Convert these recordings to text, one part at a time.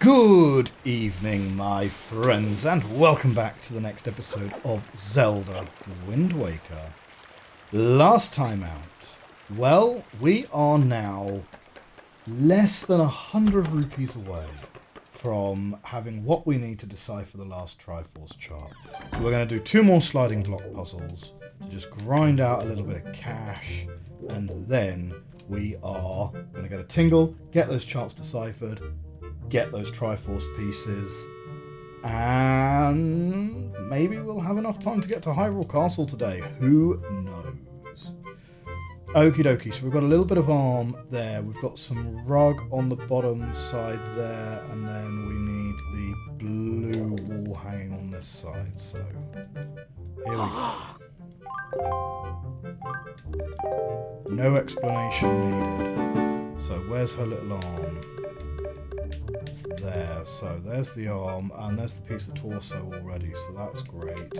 Good evening, my friends, and welcome back to the next episode of Zelda Wind Waker. Last time out, well, we are now less than 100 rupees away from having what we need to decipher the last Triforce chart. So we're going to do 2 more sliding block puzzles to just grind out a little bit of cash, and then we are going to get a tingle, get those charts deciphered, get those Triforce pieces, and maybe we'll have enough time to get to Hyrule Castle today. Who knows? Okie dokie, so we've got a little bit of arm there, we've got some rug on the bottom side there, and then we need the blue wall hanging on this side, so here we go. No explanation needed. So where's her little arm? It's there, so there's the arm, and there's the piece of torso already, so that's great.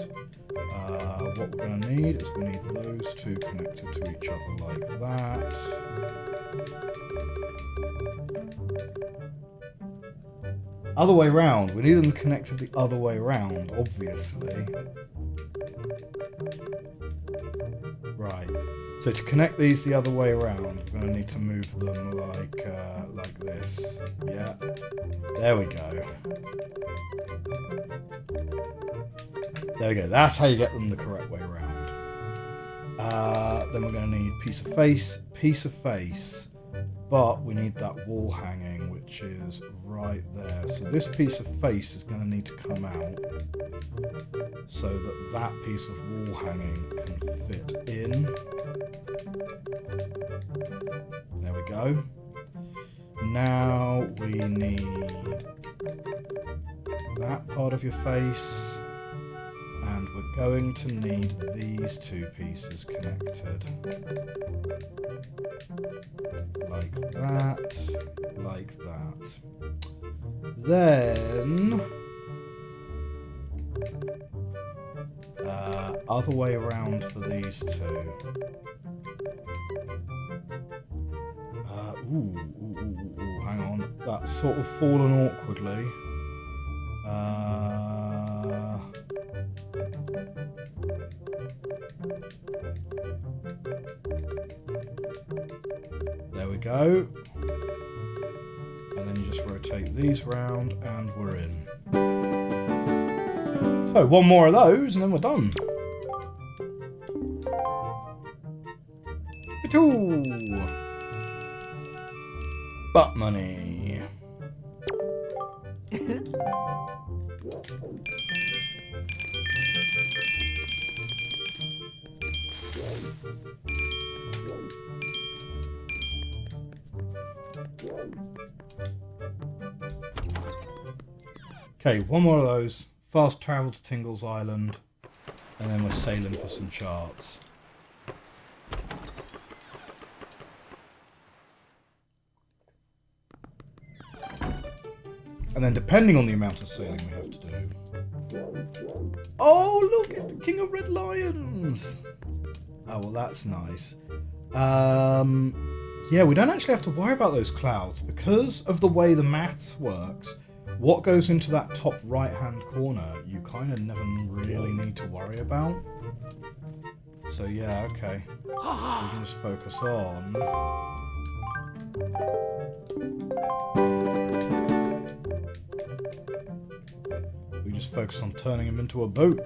What we're going to need is we need those two connected to each other like that. Other way round, we need them connected the other way round, obviously. Right. So to connect these the other way around, we're going to need to move them like this. Yeah. There we go. There we go. That's how you get them the correct way around. Then we're going to need piece of face. But we need that wall hanging, which is right there. So this piece of face is going to need to come out so that that piece of wall hanging can fit in. There we go. Now we need that part of your face, and we're going to need these two pieces connected. Like that. Then other way around for these two. Hang on. That's sort of fallen awkwardly. There we go. And then you just rotate these round, and we're in. So, one more of those, and then we're done. Butt money. Okay, one more of those. Fast travel to Tingle's Island, and then we're sailing for some charts. And then depending on the amount of sailing we have to do. Oh, look, it's the King of Red Lions! Oh, well, that's nice. Yeah, we don't actually have to worry about those clouds because of the way the maths works. What goes into that top right-hand corner, you kind of never really need to worry about. So yeah, okay. We can just focus on... We just focus on turning him into a boat.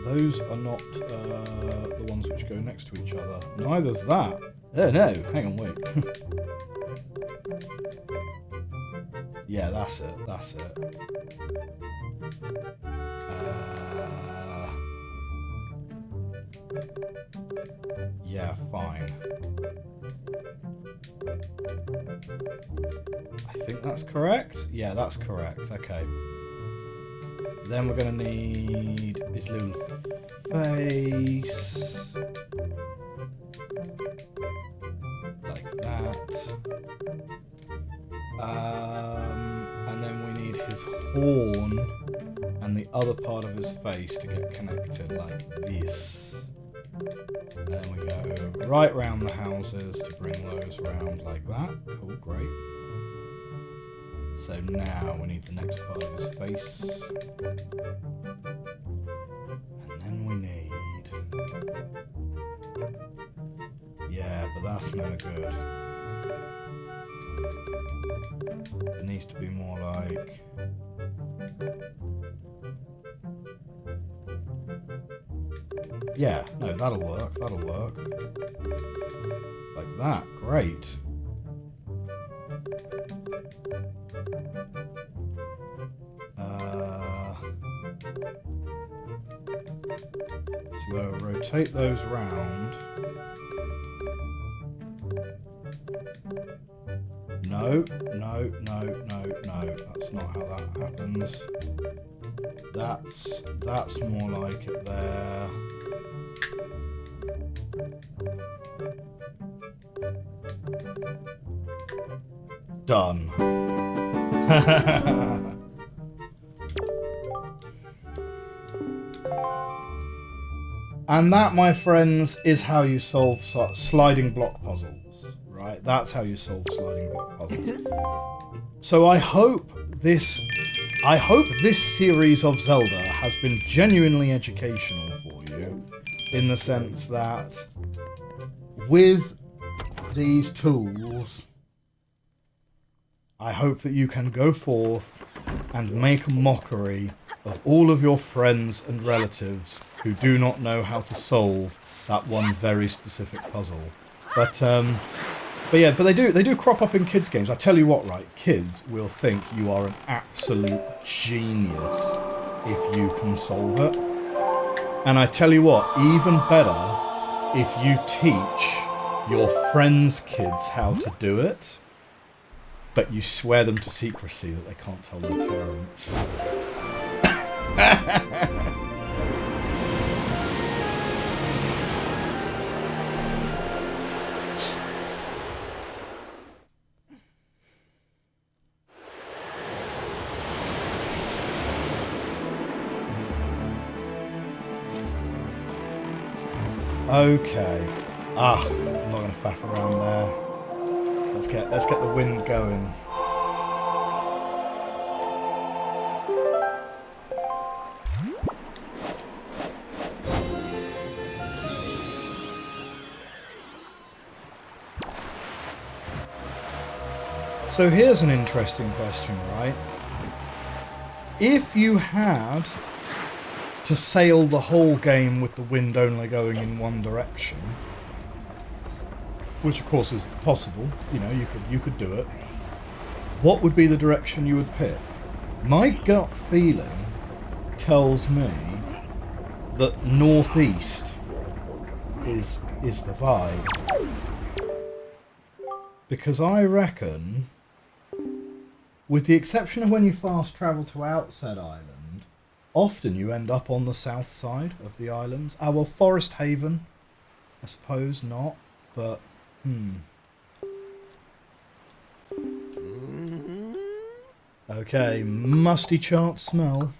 Those are not the ones which go next to each other. Neither's that. Oh no, hang on, wait. Yeah, that's it. Yeah, fine. I think that's correct. Yeah, that's correct. Okay. Then we're going to need his little face. Like that. And then we need his horn and the other part of his face to get connected like this. And then we go right round the houses to bring those round like that. Cool, great. So now we need the next part of his face. And then we need... Yeah, but that's no good. It needs to be more like... Yeah, no, that'll work, that'll work. Like that, great. So you gotta rotate those round. No, no, no, no, no. That's not how that happens. That's more like it there. Done. And that, my friends, is how you solve sliding block puzzles, right? That's how you solve sliding block puzzles. So I hope this series of Zelda has been genuinely educational for you, in the sense that with these tools, I hope that you can go forth and make a mockery of all of your friends and relatives who do not know how to solve that one very specific puzzle. But they do crop up in kids' games. I tell you what, right, kids will think you are an absolute genius if you can solve it. And I tell you what, even better if you teach your friends' kids how to do it, but you swear them to secrecy that they can't tell their parents. Okay. I'm not gonna faff around there. Let's get the wind going. So here's an interesting question, right? If you had to sail the whole game with the wind only going in one direction, which of course is possible, you know, you could do it, what would be the direction you would pick? My gut feeling tells me that northeast is the vibe. Because I reckon, with the exception of when you fast travel to outside island, often you end up on the south side of the islands. Ah, well, Forest Haven, I suppose not, but, Okay, musty chart smell.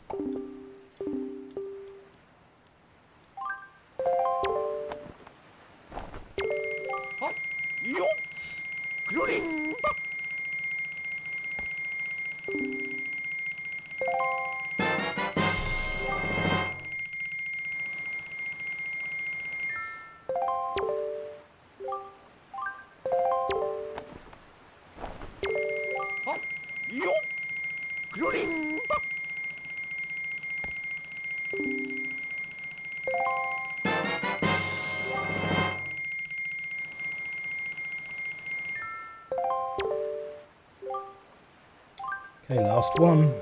Okay, last one.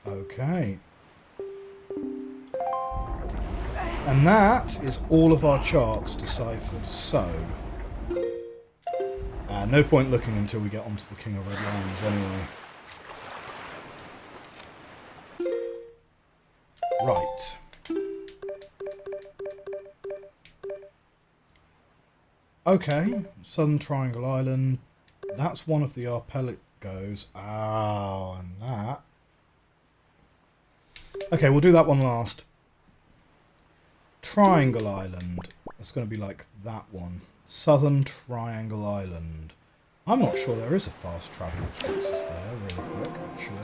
Okay. And that is all of our charts deciphered, so... no point looking until we get onto the King of Red Lions anyway. Right. Okay, Southern Triangle Island. That's one of the archipelagos. Oh, and that. Okay, we'll do that one last. Triangle Island. It's going to be like that one. Southern Triangle Island. I'm not sure there is a fast travel which takes us there really quick, actually.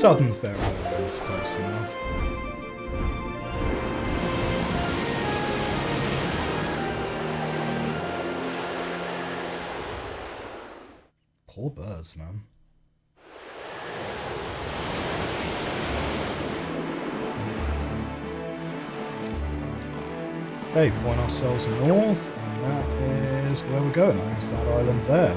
Southern Faroe Islands, close enough. Poor birds, man. Okay, point ourselves north, and that is where we're going. I think it's that island there.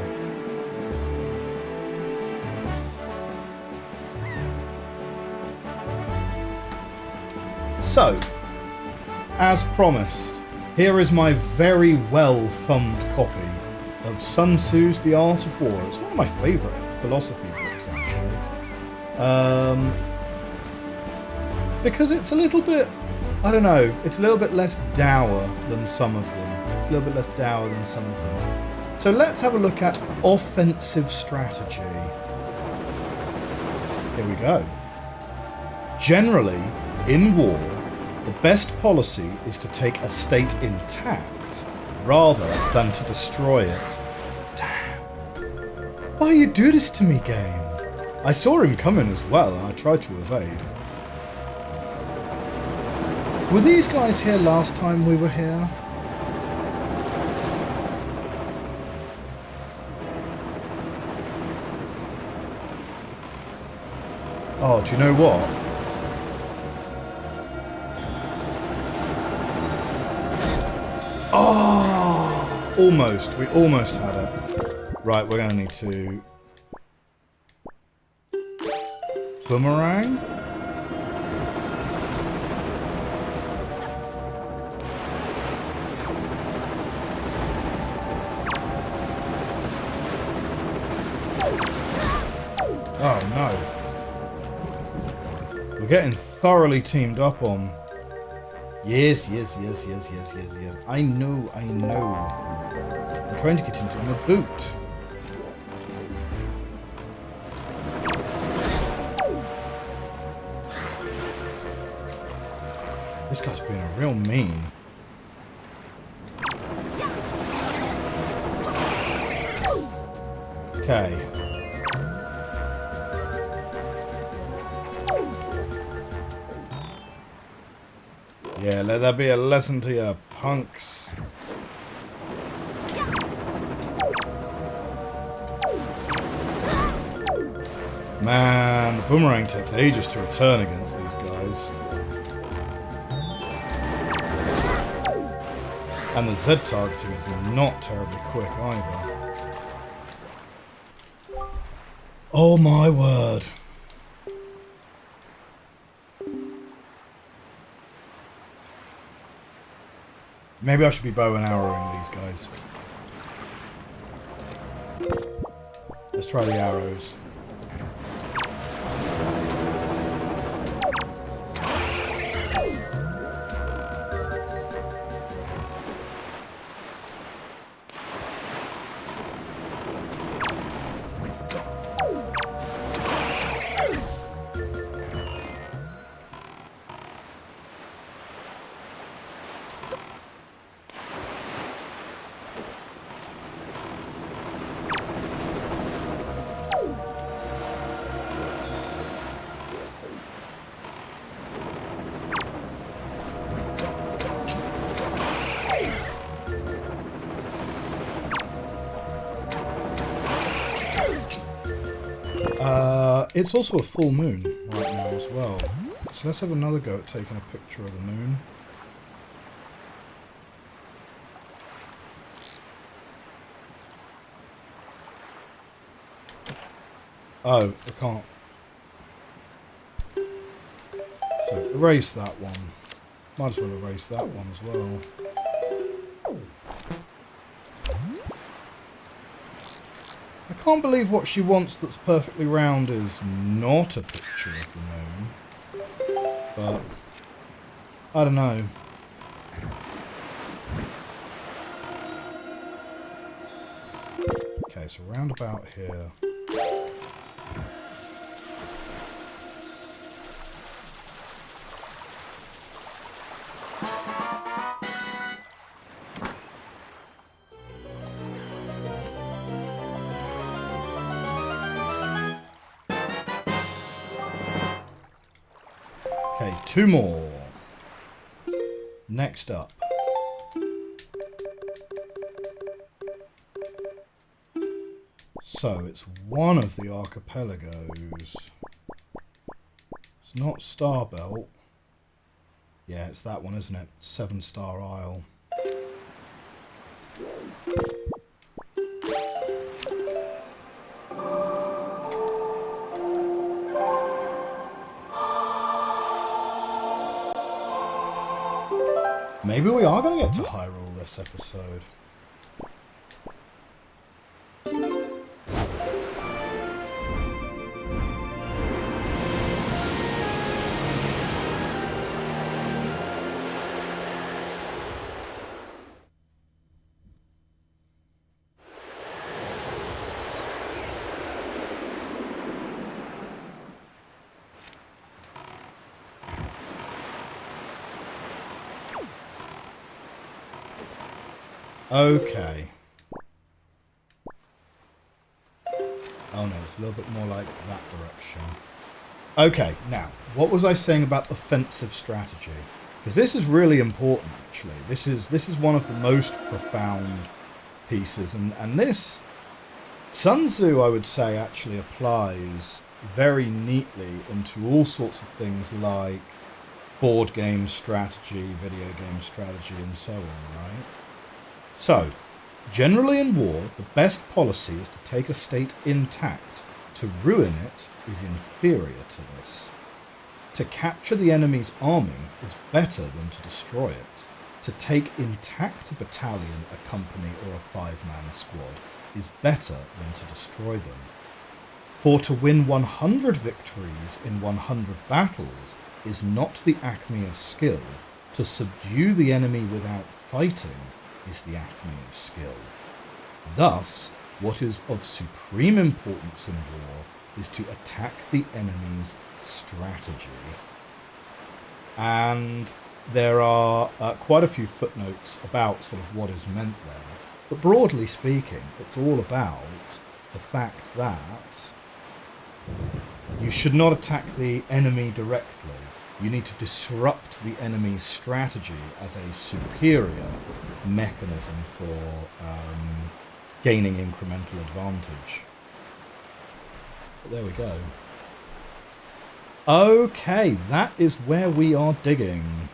So, as promised, here is my very well-thumbed copy of Sun Tzu's The Art of War. It's one of my favourite philosophy books, actually. Because it's a little bit, I don't know, it's a little bit less dour than some of them. It's a little bit less dour than some of them. So let's have a look at offensive strategy. Here we go. Generally, in war, the best policy is to take a state intact rather than to destroy it. Damn. Why you do this to me, game? I saw him coming as well and I tried to evade. Were these guys here last time we were here? Oh, do you know what? Oh, almost. We almost had it. Right, we're going to need to... Boomerang? Oh, no. We're getting thoroughly teamed up on... Yes. I know. I'm trying to get into my boot. This guy's being a real mean. Okay. Yeah, let that be a lesson to you, punks. Man, the boomerang takes ages to return against these guys. And the Z targeting is not terribly quick either. Oh my word. Maybe I should be bow and arrowing these guys. Let's try the arrows. It's also a full moon right now as well. So let's have another go at taking a picture of the moon. Oh, I can't. So erase that one. Might as well erase that one as well. I can't believe what she wants that's perfectly round is not a picture of the moon. But I don't know. Okay, so round about here. Okay, 2 more. Next up. So, it's one of the archipelagos. It's not Starbelt. Yeah, it's that one, isn't it? 7-Star Isle. Maybe we are going to get to Hyrule this episode. Okay. Oh no, it's a little bit more like that direction. Okay, now, what was I saying about offensive strategy? Because this is really important, actually. This is one of the most profound pieces, and this Sun Tzu, I would say, actually applies very neatly into all sorts of things like board game strategy, video game strategy, and so on, right? So, generally in war, the best policy is to take a state intact. To ruin it is inferior to this. To capture the enemy's army is better than to destroy it. To take intact a battalion, a company, or a 5-man squad is better than to destroy them. For to win 100 victories in 100 battles is not the acme of skill. To subdue the enemy without fighting is the acme of skill. Thus, what is of supreme importance in war is to attack the enemy's strategy. And there are quite a few footnotes about sort of what is meant there. But broadly speaking, it's all about the fact that you should not attack the enemy directly. You need to disrupt the enemy's strategy as a superior mechanism for gaining incremental advantage. But there we go. Okay, that is where we are digging.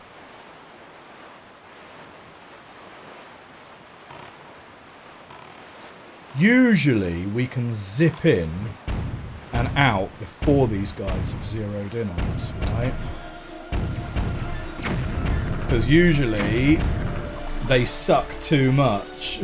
Usually we can zip in and out before these guys have zeroed in on us, right? Because usually they suck too much.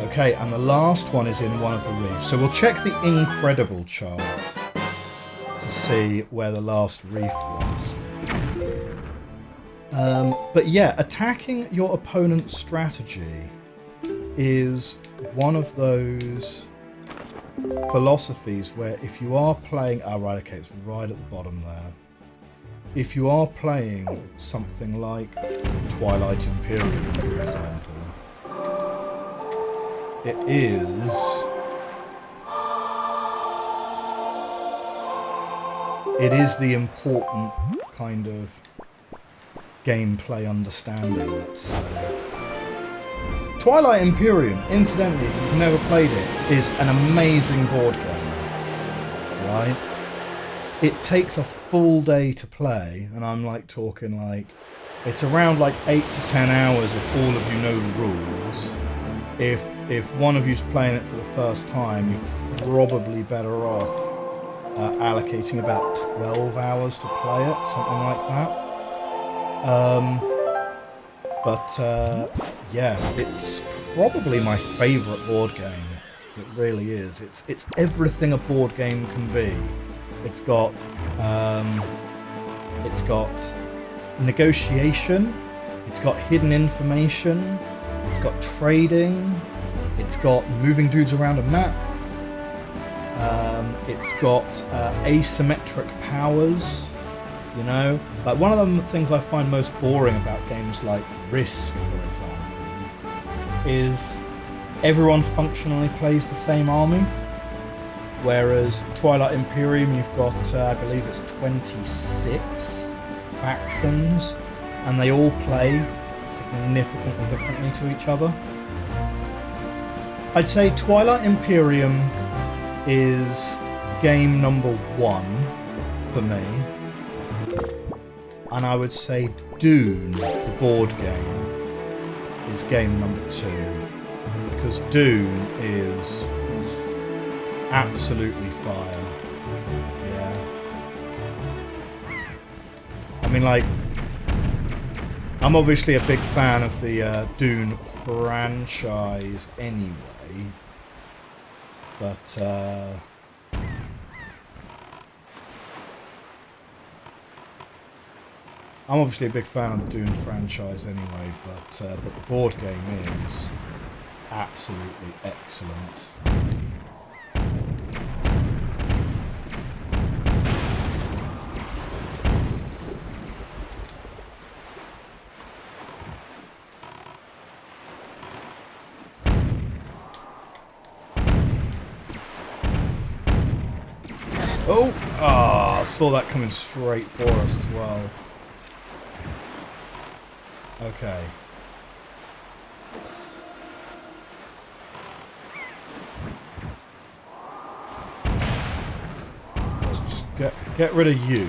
Okay, and the last one is in one of the reefs. So we'll check the incredible chart to see where the last reef was. But yeah, attacking your opponent's strategy is one of those philosophies where if you are playing... Oh, right, okay, it's right at the bottom there. If you are playing something like Twilight Imperium, for example, it is the important kind of gameplay understanding, let's say. Twilight Imperium, incidentally, if you've never played it, is an amazing board game, right? It takes a full day to play, and I'm like talking like, it's around like 8 to 10 hours if all of you know the rules. If one of you's playing it for the first time, you're probably better off allocating about 12 hours to play it, something like that. Yeah, it's probably my favourite board game. It really is. It's everything a board game can be. It's got negotiation. It's got hidden information. It's got trading. It's got moving dudes around a map. It's got asymmetric powers. You know, like one of the things I find most boring about games like Risk, for example, is everyone functionally plays the same army. Whereas Twilight Imperium, you've got, I believe it's 26 factions, and they all play significantly differently to each other. I'd say Twilight Imperium is game number 1 for me. And I would say Dune, the board game, is game number 2. Because Dune is absolutely fire. Yeah. I mean, like, I'm obviously a big fan of the Dune franchise anyway. But, I'm obviously a big fan of the Dune franchise anyway, but the board game is absolutely excellent. Oh! Ah, I saw that coming straight for us as well. Okay. Let's just get rid of you.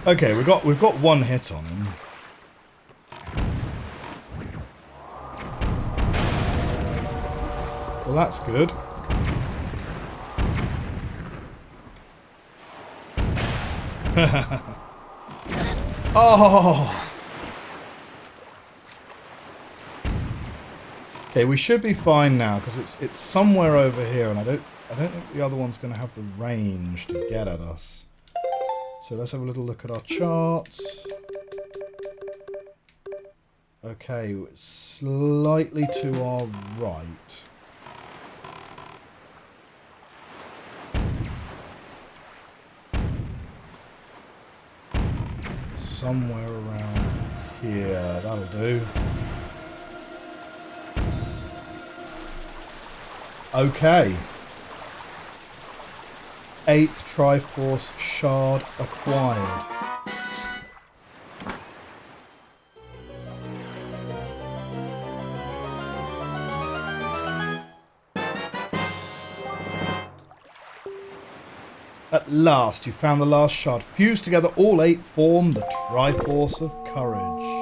Okay, we've got one hit on him. Well, that's good. Oh. Okay, we should be fine now because it's somewhere over here, and I don't think the other one's going to have the range to get at us. So let's have a little look at our charts. Okay, slightly to our right. Somewhere around here, that'll do. Okay. 8th Triforce Shard acquired. At last, you found the last shard. Fused together, all 8 form the Triforce of Courage.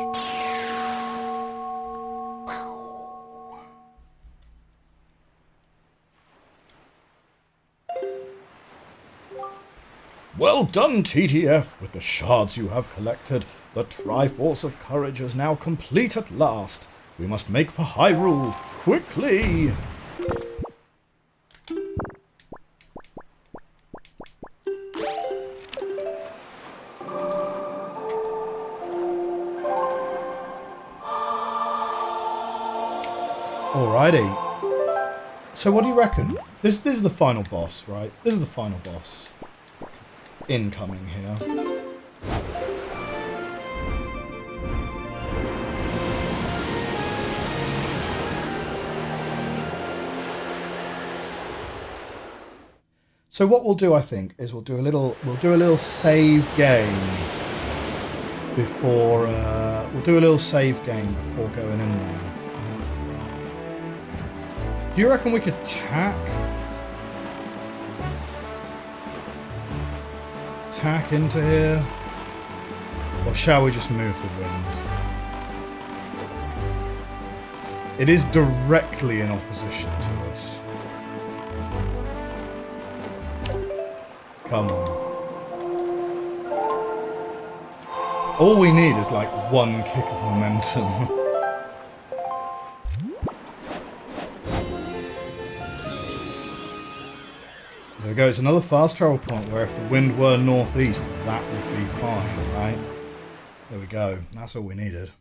Well done, TTF! With the shards you have collected, the Triforce of Courage is now complete at last. We must make for Hyrule, quickly! Alrighty. So what do you reckon? This is the final boss, right? This is the final boss. Incoming here. So what we'll do, I think, is we'll do a little save game before We'll do a little save game before going in there. Do you reckon we could tack into here? Or shall we just move the wind? It is directly in opposition to us. Come on. All we need is like one kick of momentum. There we go, it's another fast travel point where if the wind were northeast, that would be fine, right? There we go, that's all we needed.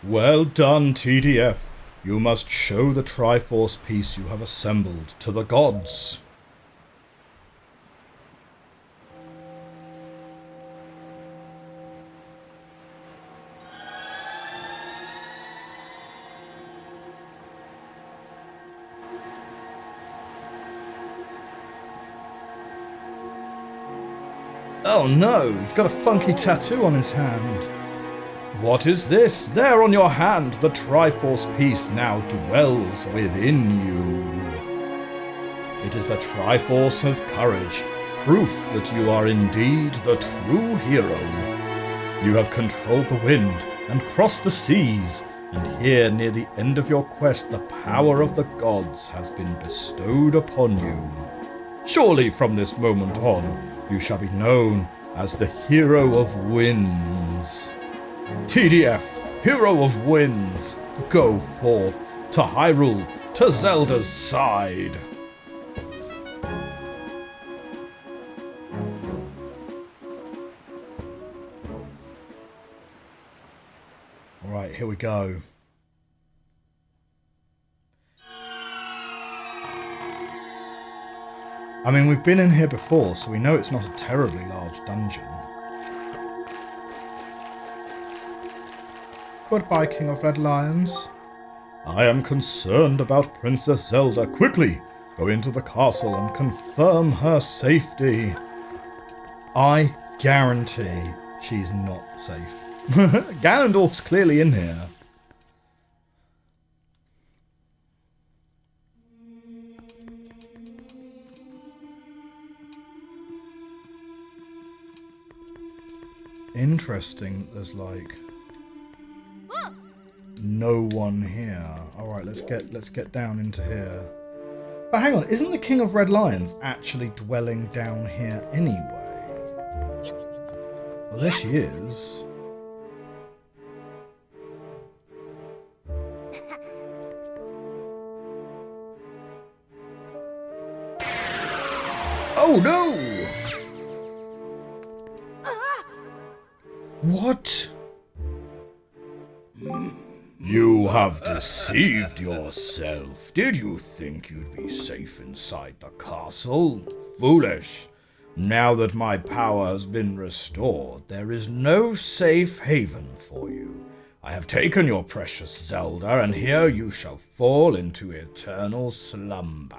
Well done, TDF. You must show the Triforce piece you have assembled to the gods. Oh no, he's got a funky tattoo on his hand. What is this? There on your hand, the Triforce piece now dwells within you. It is the Triforce of Courage, proof that you are indeed the true hero. You have controlled the wind and crossed the seas, and here near the end of your quest the power of the gods has been bestowed upon you. Surely from this moment on, you shall be known as the Hero of Winds. TDF, Hero of Winds, go forth to Hyrule, to Zelda's side. Alright, here we go. I mean, we've been in here before, so we know it's not a terribly large dungeon. Goodbye, King of Red Lions. I am concerned about Princess Zelda. Quickly, go into the castle and confirm her safety. I guarantee she's not safe. Ganondorf's clearly in here. Interesting that there's like no one here. Alright, let's get down into here. But hang on, isn't the King of Red Lions actually dwelling down here anyway? Well, there she is. Oh no! What? You have deceived yourself. Did you think you'd be safe inside the castle? Foolish. Now that my power has been restored, there is no safe haven for you. I have taken your precious Zelda, and here you shall fall into eternal slumber.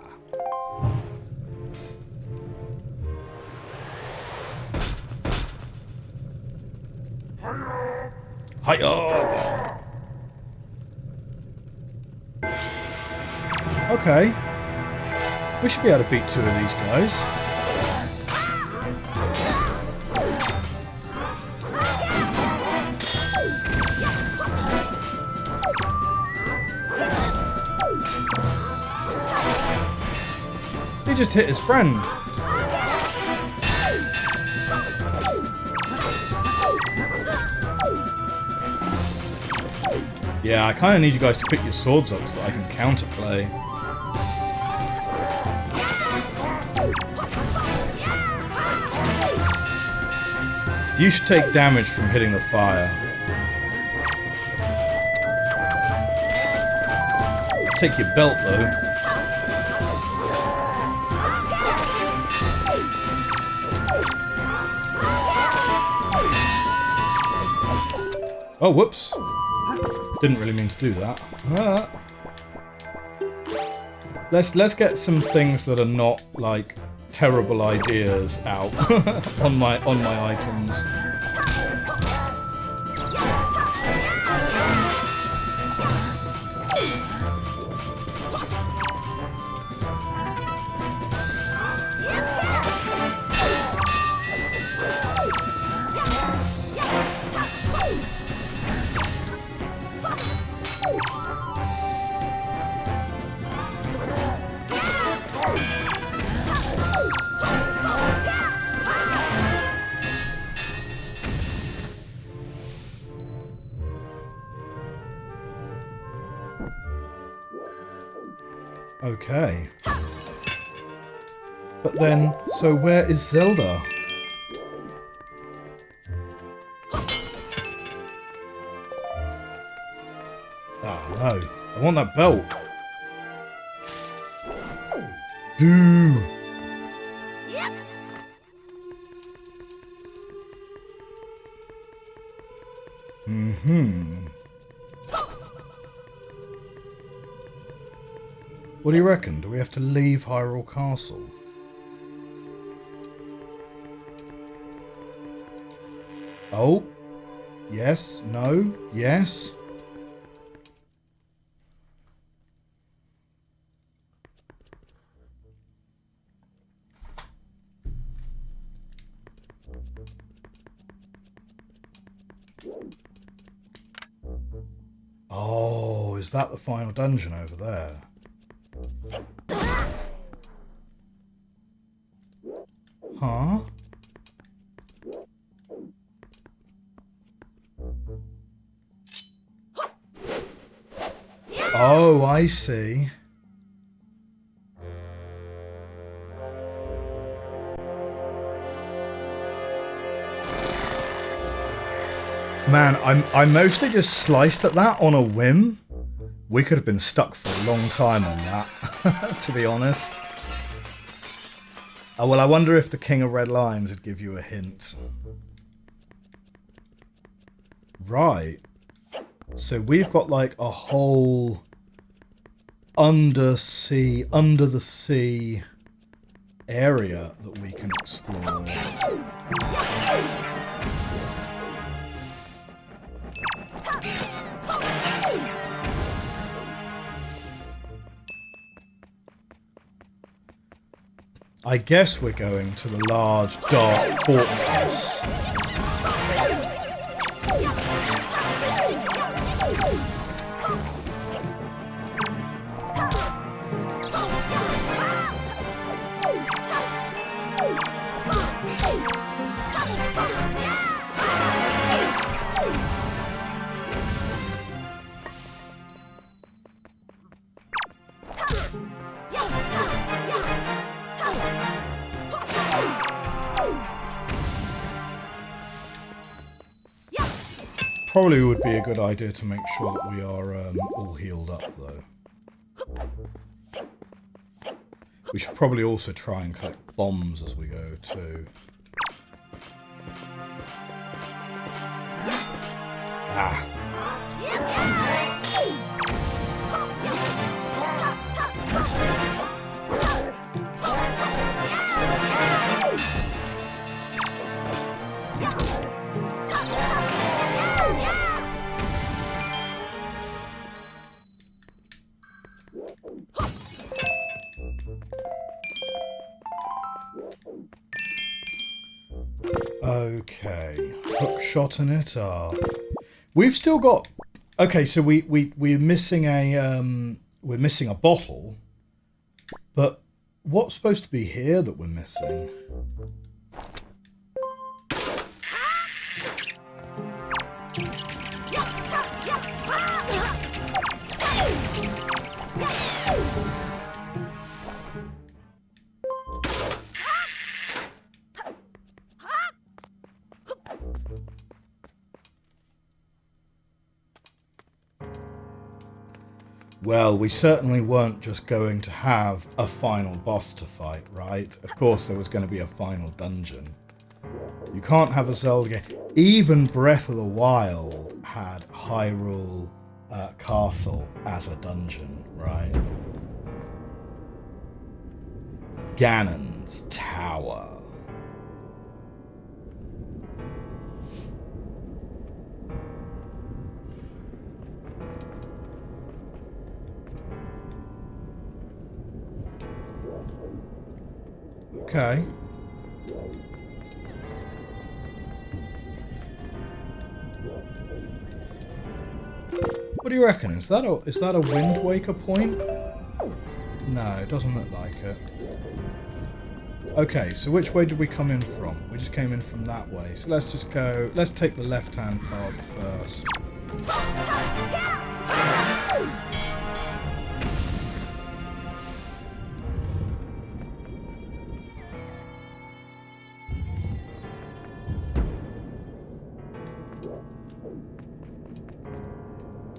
Hiya! Okay. We should be able to beat two of these guys. He just hit his friend. Yeah, I kind of need you guys to pick your swords up so that I can counterplay. You should take damage from hitting the fire. Take your belt though. Oh, whoops. Didn't really mean to do that. Let's get some things that are not like terrible ideas out on my items. Okay. But then, so where is Zelda? Ah, no. I want that belt. Boo! What do you reckon? Do we have to leave Hyrule Castle? Oh. Yes. No. Yes. Oh, is that the final dungeon over there? Huh? Oh, I see. Man, I mostly just sliced at that on a whim. We could have been stuck for a long time on that, to be honest. Oh, well, I wonder if the King of Red Lions would give you a hint. Right. So we've got like a whole under the sea area that we can explore. I guess we're going to the large, dark fortress. Probably would be a good idea to make sure that we are all healed up, though. We should probably also try and collect bombs as we go, too. Ah. Okay, hook shot in it up. We've still got. Okay, so we're missing a bottle, but what's supposed to be here that we're missing? Well, we certainly weren't just going to have a final boss to fight, right? Of course there was going to be a final dungeon. You can't have a Zelda game. Even Breath of the Wild had Hyrule Castle as a dungeon, right? Ganon. Ganon's Tower. Okay. What do you reckon? Is that a Wind Waker point? No, it doesn't look like it. Okay, so which way did we come in from? We just came in from that way. So let's just go... Let's take the left-hand paths first.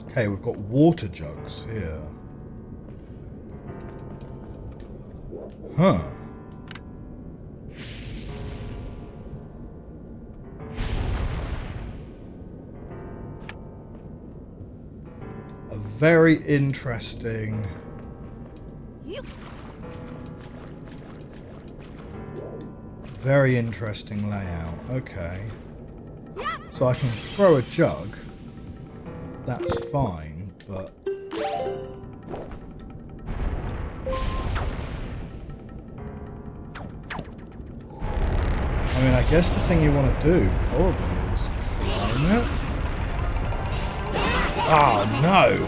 Okay, we've got water jugs here. Huh. A very interesting... Very interesting layout. Okay. So I can throw a jug. That's fine, but... I mean, I guess the thing you want to do, probably, is climb it. Oh, no!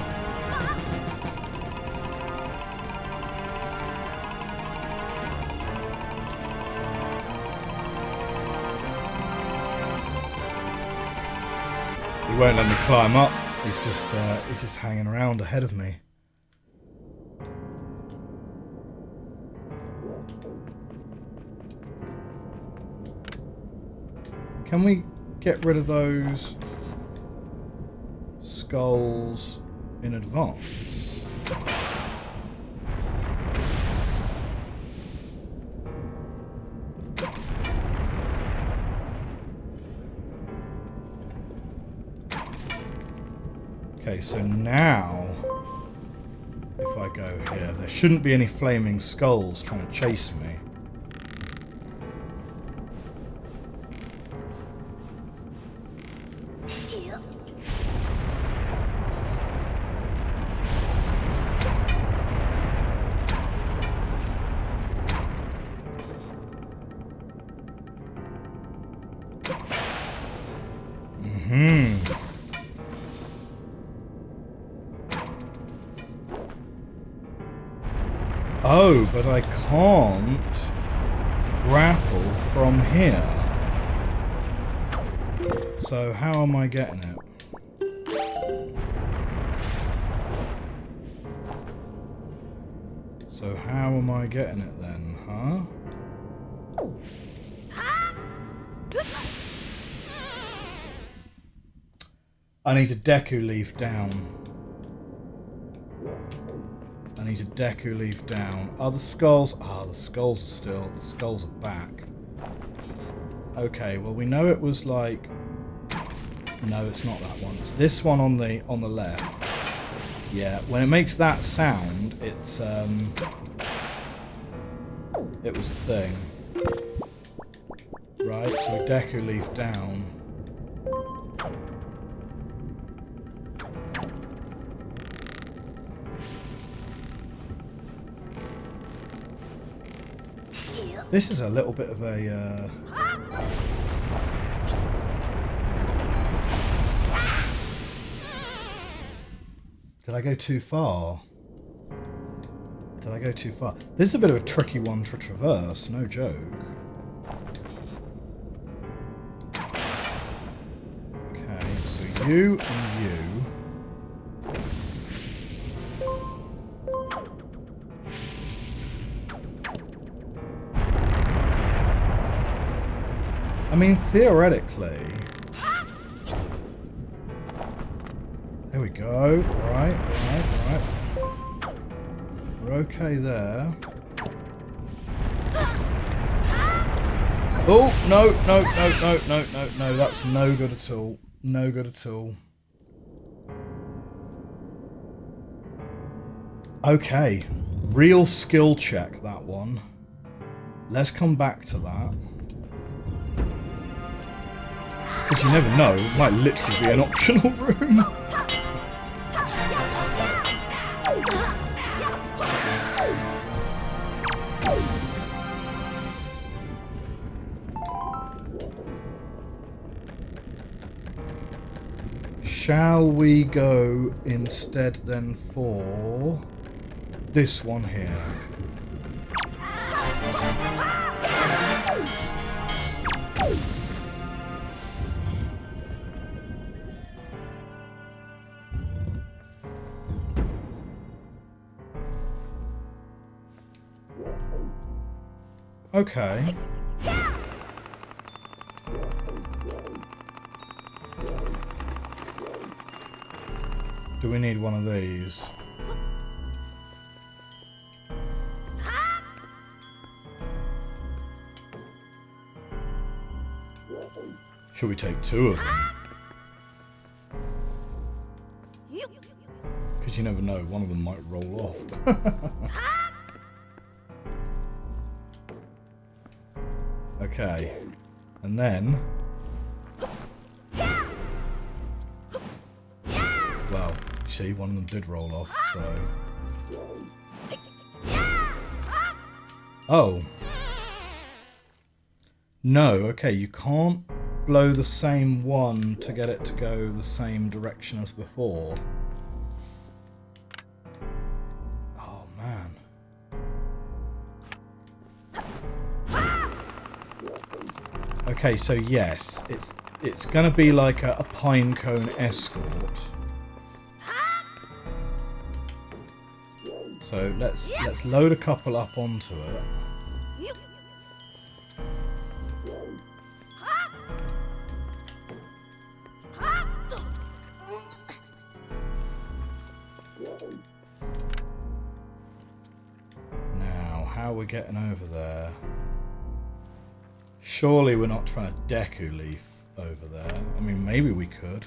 He won't let me climb up. He's just hanging around ahead of me. Can we get rid of those skulls in advance? Okay, so now, if I go here, there shouldn't be any flaming skulls trying to chase me. Oh, but I can't grapple from here. So how am I getting it? So how am I getting it then, huh? I need a Deku Leaf down. I need a Deku Leaf down. Are the skulls... Ah, the skulls are still... The skulls are back. Okay, well we know it was like... No, it's not that one. It's this one on the left. Yeah, when it makes that sound, it's... It was a thing. Right, so Deku Leaf down. This is a little bit of a... Did I go too far? Did I go too far? This is a bit of a tricky one to traverse, no joke. Okay, so you and you... I mean, theoretically... There we go. Right. We're okay there. Oh, no. That's no good at all. No good at all. Okay. Real skill check, that one. Let's come back to that. Because you never know, it might literally be an optional room. Shall we go instead then for this one here? Okay. Do we need one of these? Should we take two of them? Because you never know, one of them might roll off. Okay. And then... well, you see, one of them did roll off, so... oh. No, okay, you can't blow the same one to get it to go the same direction as before. Oh, man. Okay, so yes, it's gonna be like a pinecone escort. So let's load a couple up onto it. Now, how are we getting over there? Surely we're not trying to Deku Leaf over there. I mean, maybe we could.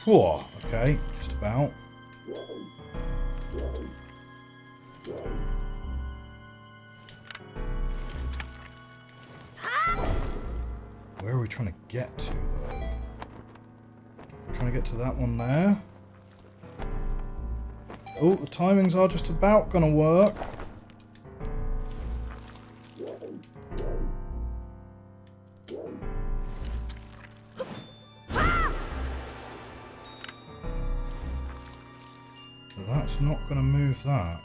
Whoa, okay, just about. Where are we trying to get to, though? We're trying to get to that one there. Oh, the timings are just about gonna work. So that's not gonna move that.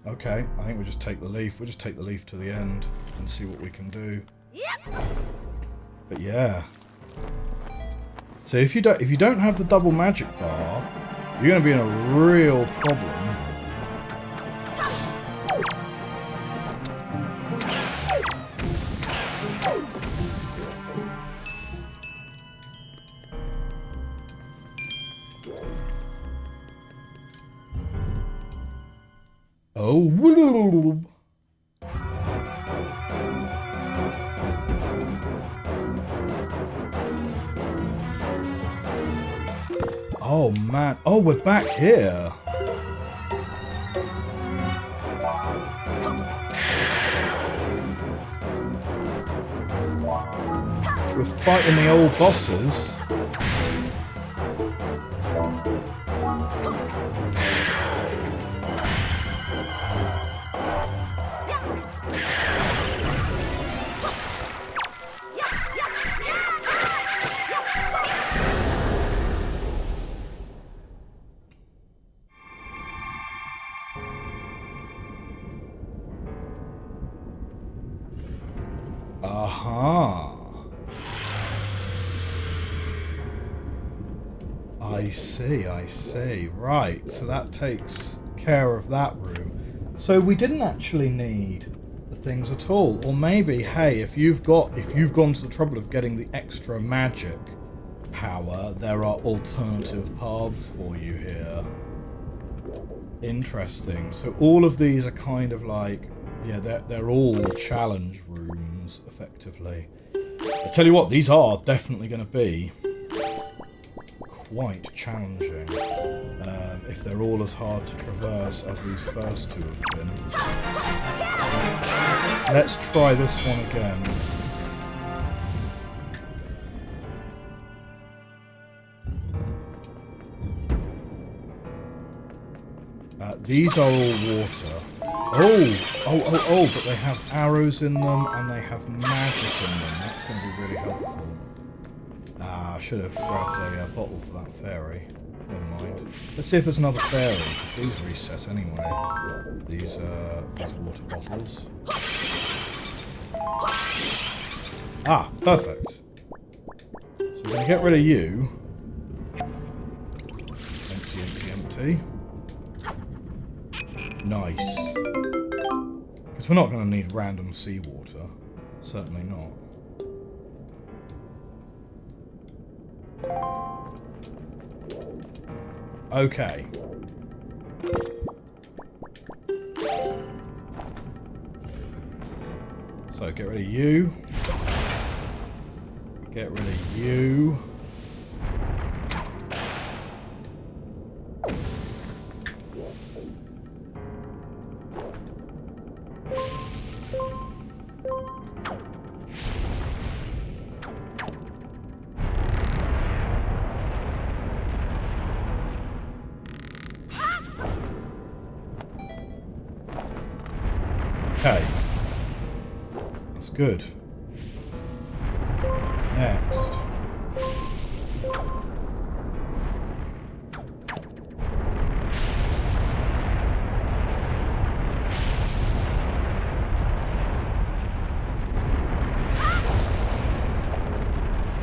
Okay, I think we'll just take the leaf. We'll just take the leaf to the end and see what we can do. But yeah. So if you don't have the double magic bar, you're going to be in a real problem. Oh, oh man! Oh, we're back here. We're fighting the old bosses. Aha. I see. Right, so that takes care of that room. So we didn't actually need the things at all. Or maybe, hey, if you've gone to the trouble of getting the extra magic power, there are alternative paths for you here. Interesting. So all of these are kind of like, yeah, they're all challenge rooms, effectively. I tell you what, these are definitely going to be quite challenging. If they're all as hard to traverse as these first two have been. Let's try this one again. These are all water. Oh, but they have arrows in them and they have magic in them. That's going to be really helpful. I should have grabbed a bottle for that fairy. Never mind. Let's see if there's another fairy, because these reset anyway. These water bottles. Ah, perfect. So we're going to get rid of you. Empty, empty, empty. Nice. Because we're not going to need random seawater. Certainly not. Okay. So get rid of you. Get rid of you. Okay. That's good. Next.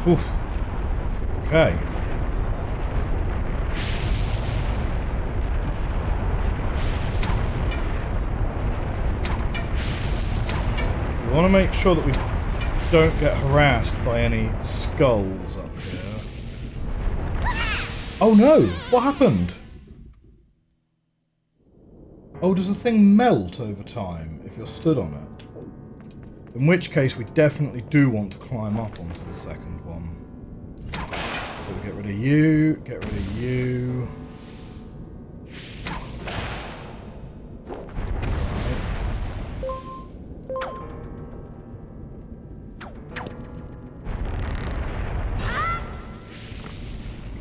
Oof. Okay. We want to make sure that we don't get harassed by any skulls up here. Oh no! What happened? Oh, does the thing melt over time if you're stood on it? In which case we definitely do want to climb up onto the second one. So we'll get rid of you, get rid of you.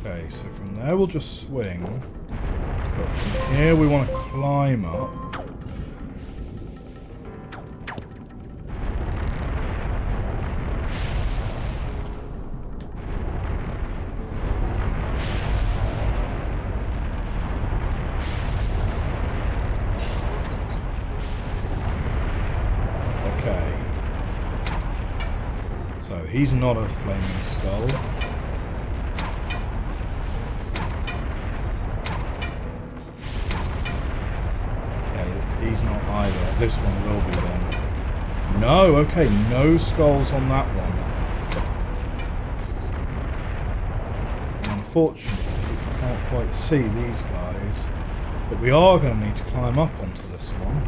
Okay, so from there we'll just swing, but from here we want to climb up. Okay, so he's not a flaming skull. He's not either. This one will be then. No, okay, no skulls on that one. And unfortunately, you can't quite see these guys. But we are going to need to climb up onto this one.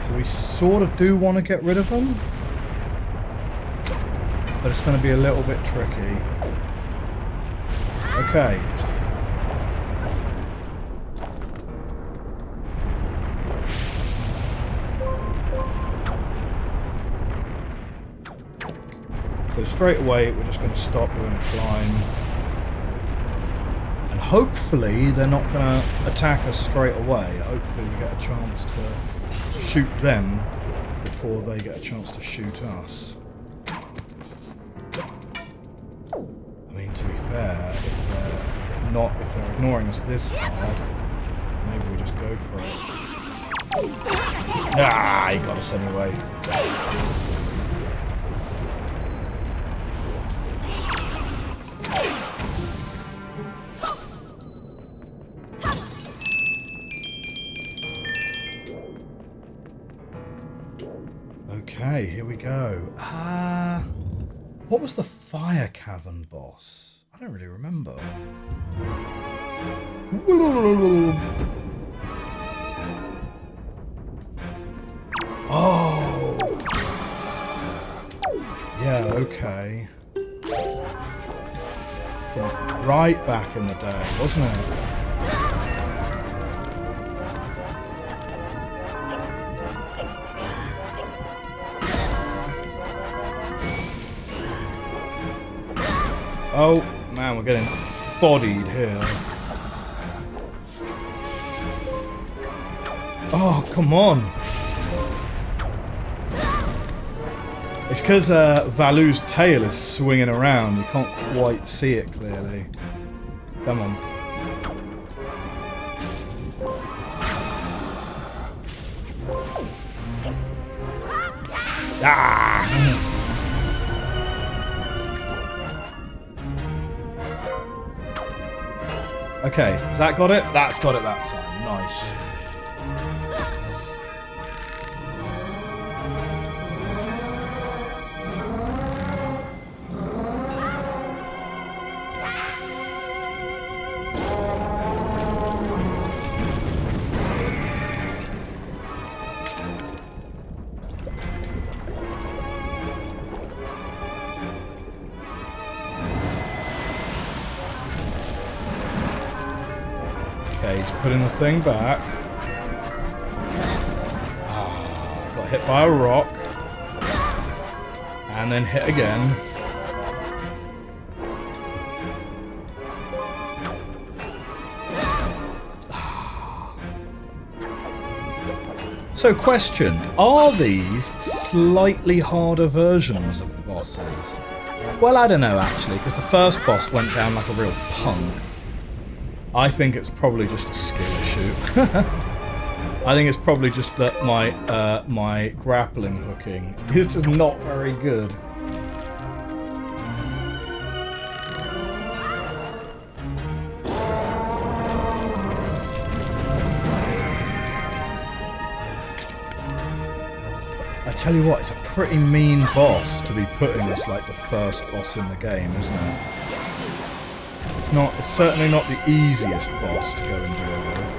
So we sort of do want to get rid of them. But it's going to be a little bit tricky. Okay. So straight away we're just going to stop doing a climb. And hopefully they're not going to attack us straight away. Hopefully we get a chance to shoot them before they get a chance to shoot us. I mean, to be fair, if they're ignoring us this hard, maybe we just go for it. Ah, he got us anyway. Okay, here we go. What was the fire cavern boss? I don't really remember. Oh! Yeah, okay. From right back in the day, wasn't it? Oh, man, we're getting bodied here. Oh, come on. It's because Valu's tail is swinging around. You can't quite see it clearly. Come on. Ah! Okay, has that got it? That's got it that time. Nice. Okay, he's putting the thing back. Ah, got hit by a rock. And then hit again. Ah. So question, are these slightly harder versions of the bosses? Well, I don't know actually, because the first boss went down like a real punk. I think it's probably just a skill issue. I think it's probably just that my grappling hooking is just not very good. I tell you what, it's a pretty mean boss to be putting as like the first boss in the game, isn't it? It's certainly not the easiest boss to go and deal with.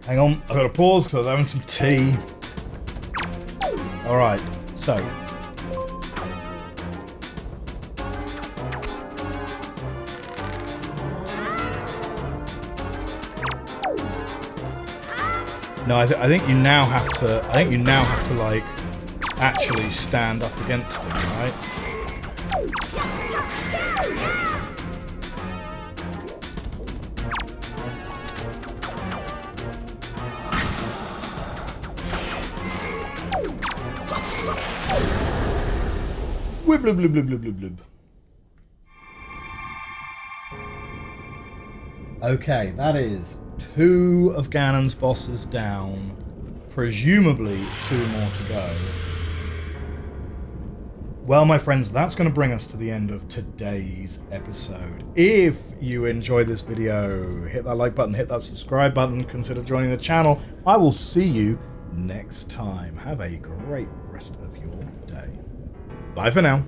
Hang on, I've got to pause because I was having some tea. Alright, so. No, I think you now have to. I think you now have to like actually stand up against him, right? Blub, blub, blub, blub, blub, blub. Okay, that is 2 of Ganon's bosses down. Presumably 2 more to go. Well, my friends, that's going to bring us to the end of today's episode. If you enjoyed this video, hit that like button, hit that subscribe button, consider joining the channel. I will see you next time. Have a great rest of your day. Bye for now.